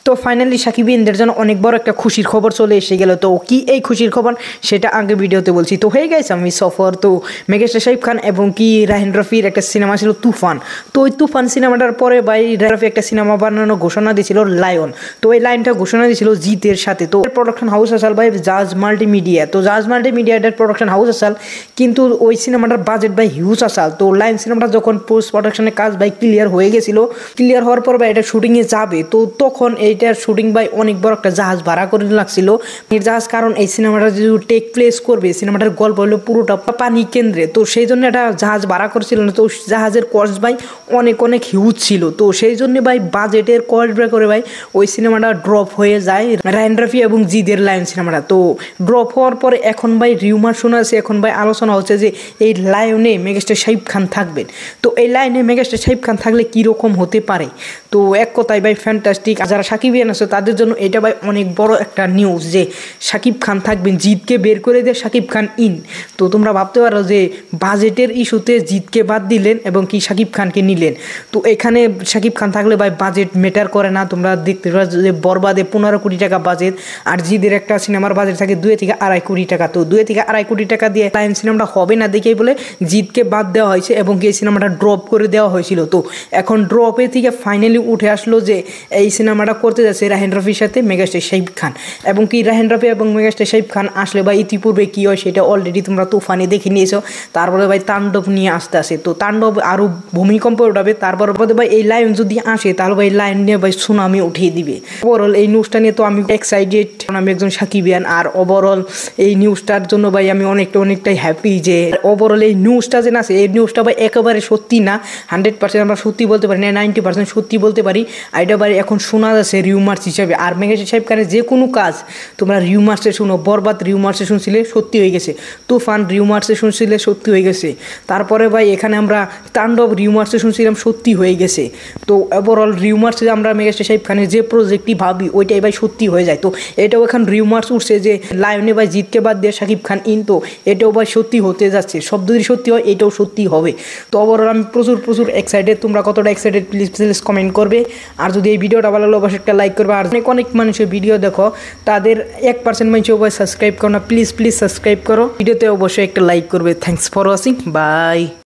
তো ফাইনালি সাকিবিয়ানদের জন্য অনেক বড় একটা খুশির খবর চলে এসে গেল। তো কি এই খুশির খবর সেটা আগে ভিডিওতে বলছি। তো হয়ে গেছে আমি সফর। তো মেগাস্টার শাকিব খান এবং কি রাহিন রফির একটা সিনেমা ছিল তুফান। তো ওই তুফান সিনেমাটার পরে ভাই রাহিন রফি একটা সিনেমা বানানোর ঘোষণা দিয়েছিল লায়ন। তো এই লাইনটা ঘোষণা দিয়েছিল জিতের সাথে। তো প্রোডাকশন হাউস আসাল ভাই জাজ মাল্টিমিডিয়া। তো জাজ মাল্টিমিডিয়াটার প্রোডাকশন হাউস আসাল, কিন্তু ওই সিনেমাটার বাজেট ভাই হিউজ আসাল। তো লাইন সিনেমাটা যখন পোস্ট প্রোডাকশনের কাজ ভাই ক্লিয়ার হয়ে গেছিল, ক্লিয়ার হওয়ার পর ভাই এটা শুটিংয়ে যাবে, তো তখন এইটার শুটিং ভাই অনেক বড় একটা জাহাজ ভাড়া করে লাগছিল জাহাজ। কারণ এই সিনেমাটা যদি টেক প্লেস করবে, সিনেমাটার গল্প হলো পুরোটা পানি কেন্দ্রে, তো সেই জন্য একটা জাহাজ ভাড়া করেছিল না। তো জাহাজের কস্ট ভাই অনেক অনেক হিউজ ছিল। তো সেই জন্য ভাই বাজেটের কস্ট ব্রেক করে ভাই ওই সিনেমাটা ড্রপ হয়ে যায় রাহিন রফি এবং জিদের লায়ন সিনেমাটা। তো ড্রপ হওয়ার পরে এখন ভাই রিউমার শোনা আছে, এখন ভাই আলোচনা হচ্ছে যে এই লায়নে মেগাস্টার শাকিব খান থাকবেন। তো এই লাইনে মেগাস্টার শাকিব খান থাকলে কীরকম হতে পারে? তো এক কথায় ভাই ফ্যান্টাস্টিক। যারা সাকিবিয়ান আছে তাদের জন্য এটা ভাই অনেক বড় একটা নিউজ যে শাকিব খান থাকবেন, জিতকে বের করে দিয়ে শাকিব খান ইন। তো তোমরা ভাবতে পারো যে বাজেটের ইস্যুতে জিতকে বাদ দিলেন এবং কি শাকিব খানকে নিলেন। তো এখানে শাকিব খান থাকলে ভাই বাজেট ম্যাটার করে না। তোমরা দেখতে পাচ্ছ যে বরবাদে 15 কোটি টাকা বাজেট, আর জিদের একটা সিনেমার বাজেট থাকে 2 থেকে আড়াই কোটি টাকা। তো 2 থেকে আড়াই কোটি টাকা দিয়ে লায়ন সিনেমাটা হবে না দেখেই বলে জিতকে বাদ দেওয়া হয়েছে এবং এই সিনেমাটা ড্রপ করে দেওয়া হয়েছিল। তো এখন ড্রপে থেকে ফাইনালি উঠে আসলো যে এই সিনেমাটা করতে যাচ্ছে রাহিন রফির সাথে মেগাস্টার শাকিব খান। এবং কি রাহিন রফি এবং মেগাস্টার শাকিব খান আসলে ভাই ইতিপূর্বে কী হয় সেটা অলরেডি তোমরা তুফানে দেখে নিয়েছো। তারপরে ভাই তাণ্ডব নিয়ে আসতে আসে, তো তাণ্ডব আরও ভূমিকম্প উঠাবে। তারপর ভাই এই লায়ন যদি আসে তাহলে ভাই লায়ন নিয়ে ভাই সুনামি উঠিয়ে দিবে। ওভারঅল এই নিউজটা নিয়ে তো আমি এক্সাইটেড, কারণ আমি একজন সাকিবিয়ান। আর ওভারঅল এই নিউজটার জন্য ভাই আমি অনেকটাই হ্যাপি যে ওভারঅল এই নিউজটা যে আছে, এই নিউজটা ভাই একেবারে সত্যি না, 100% আমরা সত্যি বলতে পারি না, 90% সত্যি বলতে পারি। আর এটা ভাই এখন শোনা যাচ্ছে রিউমার্স হিসাবে। আর মেগাস্টার শাকিব খানের যে কোনো কাজ তোমরা রিউমার্সে শুনো। বরবাদ রিউমার্সে শুনছিলে, সত্যি হয়ে গেছে। তুফান রিউমার্সে শুনছিলে, সত্যি হয়ে গেছে। তারপরে ভাই এখানে আমরা তাণ্ডব রিউমার্সে শুনছিলাম, সত্যি হয়ে গেছে। তো ওভারঅল রিউমার্সে আমরা মেগাস্টার শাকিব খানের যে প্রজেক্টটি ভাবি ওইটাই ভাই সত্যি হয়ে যায়। তো এটাও এখন রিউমার্স উঠছে যে লায়নে ভাই জিতকে বাদ দিয়ে শাকিব খান ইন। তো এটাও ভাই সত্যি হতে যাচ্ছে, সব যদি সত্যি হয় এটাও সত্যি হবে। তো ওভারঅল আমি প্রচুর এক্সাইটেড। তোমরা কতটা এক্সাইটেড প্লিজ কমেন্ট করবে। আর যদি এই ভিডিওটা ভালো লাগলে অবশ্যই একটা লাইক করবে। আর অনেক মানুষের ভিডিও দেখো, তাদের 1% মানুষ অবশ্যই সাবস্ক্রাইব করো না, প্লিজ সাবস্ক্রাইব করো। ভিডিওতে অবশ্যই একটা লাইক করবে। Thanks for watching, by.